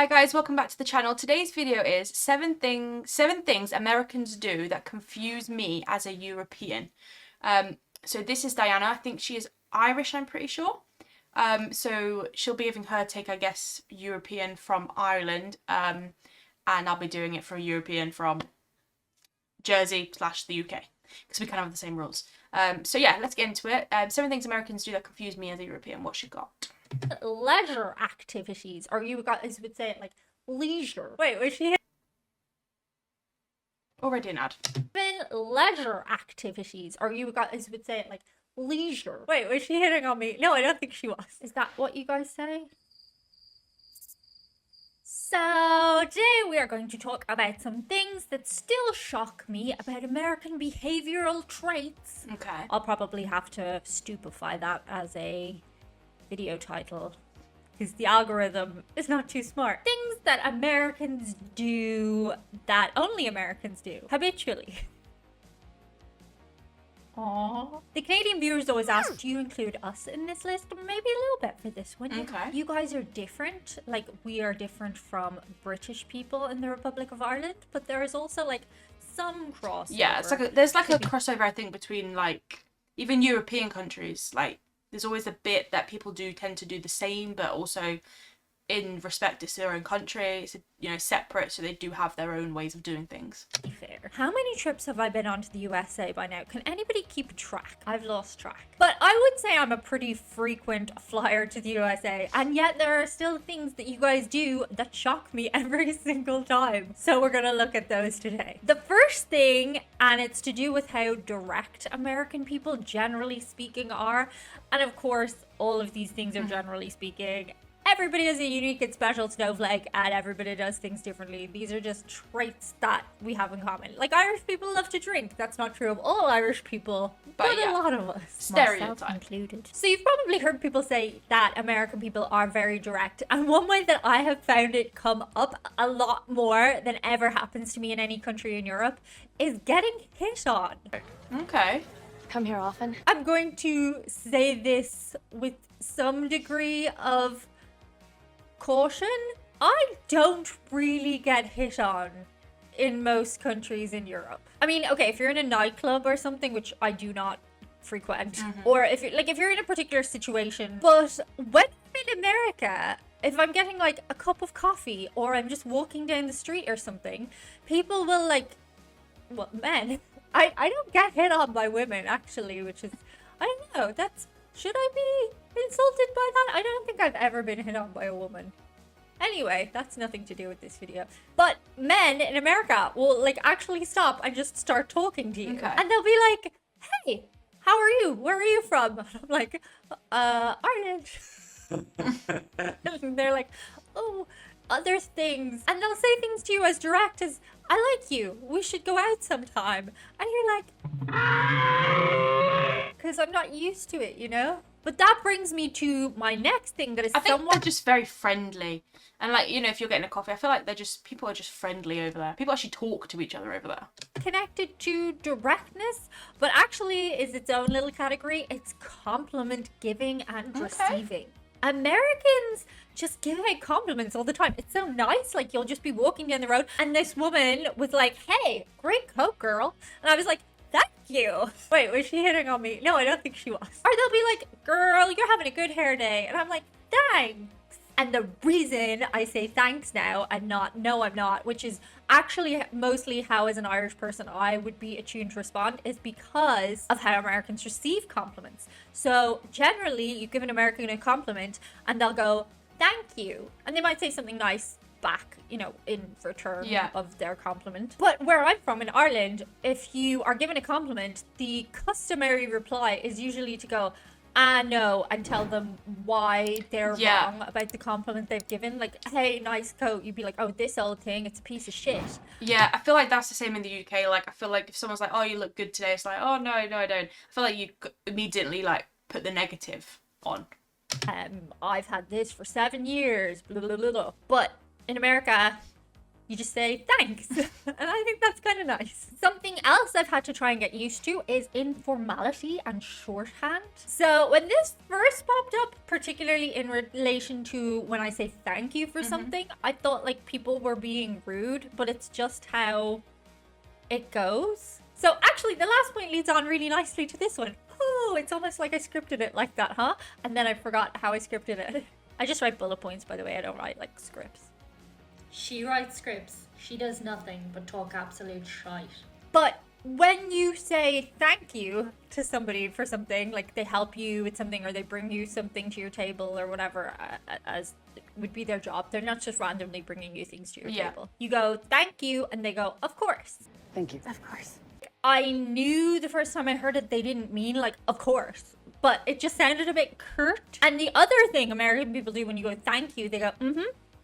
Hi guys, welcome back to the channel. Today's video is seven things Americans do that confuse me as a European. So this is Diana. I think she is Irish, I'm pretty sure. So she'll be giving her take, I guess, European from Ireland. And I'll be doing it for a European from Jersey / the UK. Because we kind of have the same rules. So yeah, let's get into it. 7 things Americans do that confuse me as a European. What you got? Leisure activities, or you guys would say it like leisure. Wait, was she Already an ad. even leisure activities, or you guys would say it like leisure? Wait, was she hitting on me? No, I don't think she was. Is that what you guys say? So today we are going to talk about some things that still shock me about American behavioral traits. Okay. I'll probably have to stupefy that as a video title because the algorithm is not too smart. Things that Americans do that only Americans do habitually. Aww. The Canadian viewers always ask, do you include us in this list? Maybe a little bit for this one. Okay. You guys are different. Like, we are different from British people in the Republic of Ireland, but there is also like some crossover. Yeah, it's like there's like a crossover, I think, between like even European countries. Like there's always a bit that people do tend to do the same, but also in respect to their own country, it's, you know, separate, so they do have their own ways of doing things. Fair. How many trips have I been on to the USA by now? Can anybody keep track? I've lost track. But I would say I'm a pretty frequent flyer to the USA, and yet there are still things that you guys do that shock me every single time. So we're gonna look at those today. The first thing, and it's to do with how direct American people generally speaking are, and of course all of these things are generally speaking. Everybody has a unique and special snowflake, and everybody does things differently. These are just traits that we have in common. Like, Irish people love to drink. That's not true of all Irish people, but yeah, a lot of us. stereotype Myself included. So you've probably heard people say that American people are very direct. And one way that I have found it come up a lot more than ever happens to me in any country in Europe is getting hit on. Okay. Come here often? I'm going to say this with some degree of caution. I don't really get hit on in most countries in Europe. I mean, okay, if you're in a nightclub or something, which I do not frequent, or if you're in a particular situation, but when I'm in America, if I'm getting like a cup of coffee or I'm just walking down the street or something, people will like, well, men, I don't get hit on by women actually, which is, I don't know, that's, should I be insulted by that? I don't think I've ever been hit on by a woman. Anyway, that's nothing to do with this video. But men in America will like actually stop and just start talking to you. Okay. And they'll be like, hey, how are you? Where are you from? And I'm like, Ireland. And they're like, oh, other things. And they'll say things to you as direct as, I like you. We should go out sometime. And you're like, because I'm not used to it, you know? But that brings me to my next thing that is I think somewhat... they're just very friendly. And like, you know, if you're getting a coffee, I feel like people are just friendly over there. People actually talk to each other over there. connected to directness, but actually is its own little category. It's compliment giving and receiving. Americans just give out compliments all the time. It's so nice. Like, you'll just be walking down the road and this woman was like, hey, great coat, girl. And I was like, thank you. Wait, was she hitting on me? No, I don't think she was. Or they'll be like, girl, you're having a good hair day. And I'm like, thanks. And the reason I say thanks now and not no, I'm not, which is actually mostly how as an Irish person I would be attuned to respond, is because of how Americans receive compliments. So generally you give an American a compliment and they'll go, thank you. And they might say something nice back, you know, in return of their compliment. But where I'm from in Ireland, if you are given a compliment, the customary reply is usually to go, no, and tell them why they're wrong about the compliment they've given. Like, hey, nice coat. You'd be like, oh, this old thing, it's a piece of shit. Yeah, I feel like that's the same in the UK. Like, I feel like if someone's like, oh, you look good today, it's like, oh, no, I don't. I feel like you immediately, like, put the negative on. I've had this for 7 years, blah, blah, blah, blah. But in America, You just say thanks. And I think that's kind of nice. Something else I've had to try and get used to is informality and shorthand. So when this first popped up, particularly in relation to when I say thank you for something, I thought like people were being rude, but it's just how it goes. So actually the last point leads on really nicely to this one. Oh, it's almost like I scripted it like that, huh? And then I forgot how I scripted it. I just write bullet points, by the way. I don't write like scripts. She writes scripts. She does nothing but talk absolute shite. But when you say thank you to somebody for something, like they help you with something or they bring you something to your table or whatever, as would be their job, they're not just randomly bringing you things to your table. You go, thank you, and they go, of course. Thank you. Of course. I knew the first time I heard it, they didn't mean like, of course. But it just sounded a bit curt. And the other thing American people do when you go, thank you, they go,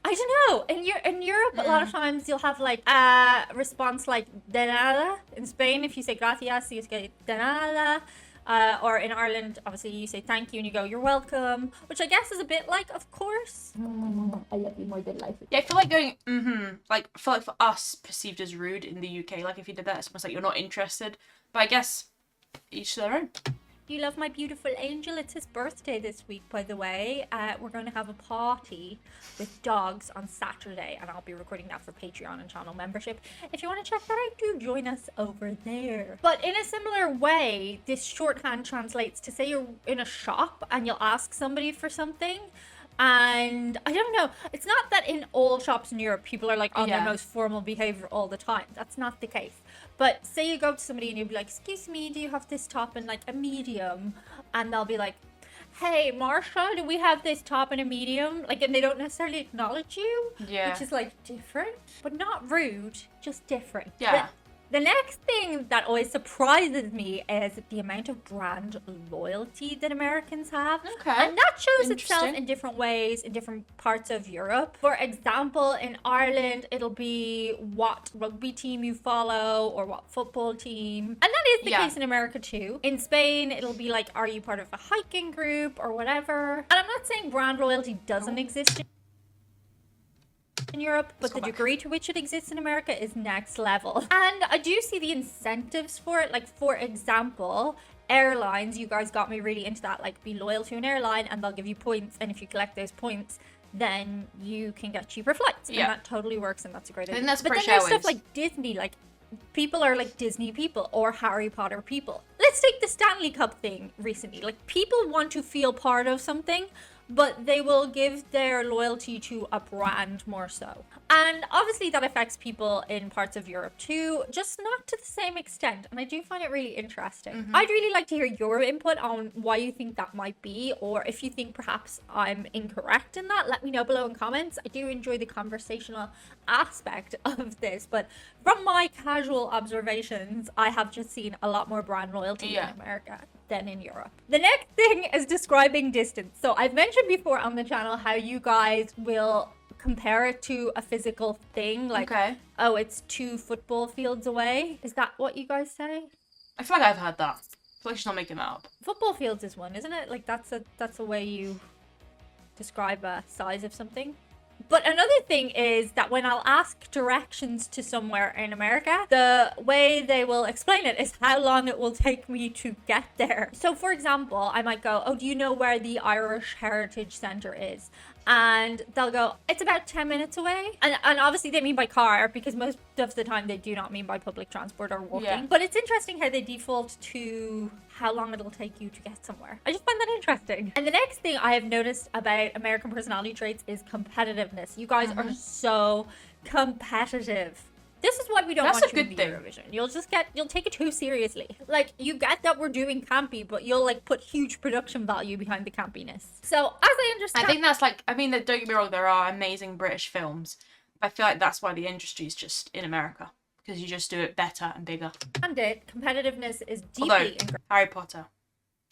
I don't know. In Europe, a lot of times you'll have like a response like de nada. In Spain, if you say gracias, you say de nada. Or in Ireland, obviously you say thank you and you go, you're welcome. Which I guess is a bit like, of course. I love you more than life. Yeah, I feel like going, like, I feel like for us, perceived as rude in the UK. Like, if you did that, it's almost like you're not interested. But I guess each to their own. You love my beautiful angel. It's his birthday this week, by the way. We're going to have a party with dogs on Saturday, and I'll be recording that for Patreon and channel membership. If you want to check that out, do join us over there. But in a similar way, this shorthand translates to say you're in a shop and you'll ask somebody for something. And I don't know, it's not that in all shops in Europe people are like on their most formal behavior all the time. That's not the case. But say you go to somebody and you'll be like, excuse me, do you have this top in like a medium? And they'll be like, hey Marsha, do we have this top in a medium? Like, and they don't necessarily acknowledge you, which is like different, but not rude, just different. The next thing that always surprises me is the amount of brand loyalty that Americans have. And that shows itself in different ways in different parts of Europe. For example, in Ireland, it'll be what rugby team you follow or what football team. And that is the case in America too. In Spain, it'll be like, are you part of a hiking group or whatever? And I'm not saying brand loyalty doesn't exist in Europe, but the degree to which it exists in America is next level. And I do see the incentives for it. Like, for example, airlines, you guys got me really into that. Like, be loyal to an airline and they'll give you points, and if you collect those points, then you can get cheaper flights. And that totally works, and that's a great idea. That's but then there's stuff like Disney, like people are like Disney people or Harry Potter people. Let's take the Stanley Cup thing recently. Like, people want to feel part of something, but they will give their loyalty to a brand more so. And obviously that affects people in parts of Europe too, just not to the same extent. And I do find it really interesting. I'd really like to hear your input on why you think that might be, or if you think perhaps I'm incorrect in that, let me know below in comments. I do enjoy the conversational aspect of this, but from my casual observations, I have just seen a lot more brand loyalty in America than in Europe. The next thing is describing distance. So I've mentioned before on the channel how you guys will compare it to a physical thing, like, oh, it's 2 football fields away. Is that what you guys say? I feel like I've heard that. I feel like she's not making that up. Football fields is one, isn't it? Like, that's a way you describe a size of something. But another thing is that when I'll ask directions to somewhere in America, the way they will explain it is how long it will take me to get there. So for example, I might go, oh, do you know where the Irish Heritage Centre is? And they'll go, it's about 10 minutes away. And obviously they mean by car, because most of the time they do not mean by public transport or walking. But it's interesting how they default to how long it'll take you to get somewhere. I just find that interesting. And the next thing I have noticed about American personality traits is competitiveness. You guys are so competitive. This is why we don't want you in Eurovision. You'll take it too seriously. Like, you get that we're doing campy, but you'll like put huge production value behind the campiness. So as I understand, I think that's like, I mean, don't get me wrong, there are amazing British films. But I feel like that's why the industry is just in America, because you just do it better and bigger. And competitiveness is deeply Although, Harry Potter,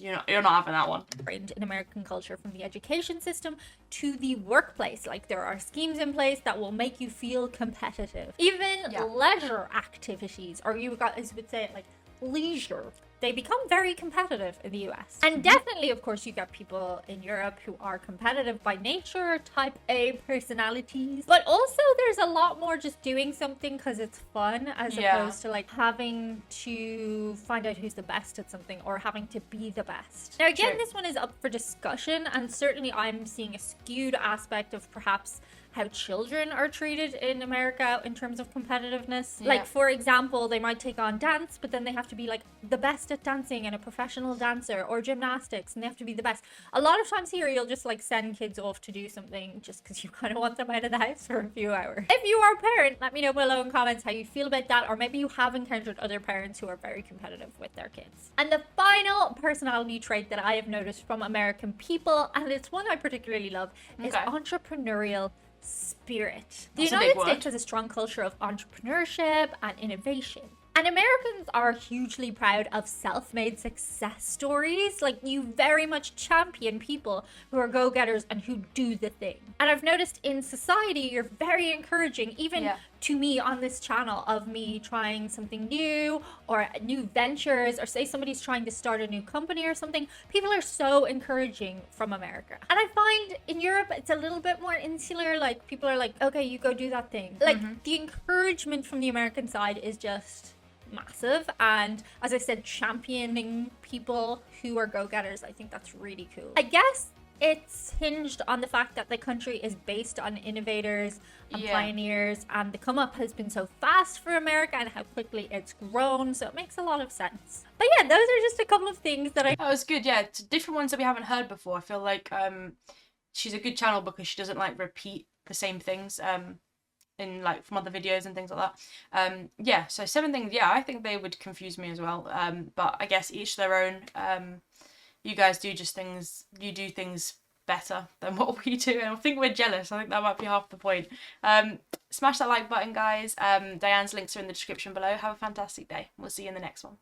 you're not having that one. In American culture, from the education system to the workplace. Like, there are schemes in place that will make you feel competitive. Even leisure activities, or you guys would say it like leisure they become very competitive in the US. And definitely, of course, you get people in Europe who are competitive by nature, type A personalities. But also, there's a lot more just doing something because it's fun, as opposed to like having to find out who's the best at something or having to be the best. Now, again, this one is up for discussion, and certainly I'm seeing a skewed aspect of perhaps how children are treated in America in terms of competitiveness. Like, for example, they might take on dance, but then they have to be like the best at dancing and a professional dancer, or gymnastics, and they have to be the best. A lot of times here, you'll just like send kids off to do something just because you kind of want them out of the house for a few hours. If you are a parent, let me know below in comments how you feel about that, or maybe you have encountered other parents who are very competitive with their kids. And the final personality trait that I have noticed from American people, and it's one I particularly love, is entrepreneurial spirit. The United States has a strong culture of entrepreneurship and innovation. And Americans are hugely proud of self-made success stories. Like, you very much champion people who are go-getters and who do the thing. And I've noticed in society, you're very encouraging, even to me on this channel, of me trying something new or new ventures, or say somebody's trying to start a new company or something. People are so encouraging from America. And I find in Europe, it's a little bit more insular. Like, people are like, okay, you go do that thing. Like, the encouragement from the American side is just massive. And as I said, championing people who are go-getters, I think that's really cool. I guess it's hinged on the fact that the country is based on innovators and pioneers, and the come up has been so fast for America and how quickly it's grown, so it makes a lot of sense. But yeah, those are just a couple of things that That was good. Yeah, it's different ones that we haven't heard before. I feel like she's a good channel because she doesn't like repeat the same things in like from other videos and things like that. Yeah, so 7 things, I think they would confuse me as well. But I guess each their own. You guys do do things better than what we do, and I think we're jealous. I think that might be half the point. Smash that like button, guys. Diane's links are in the description below. Have a fantastic day. We'll see you in the next one.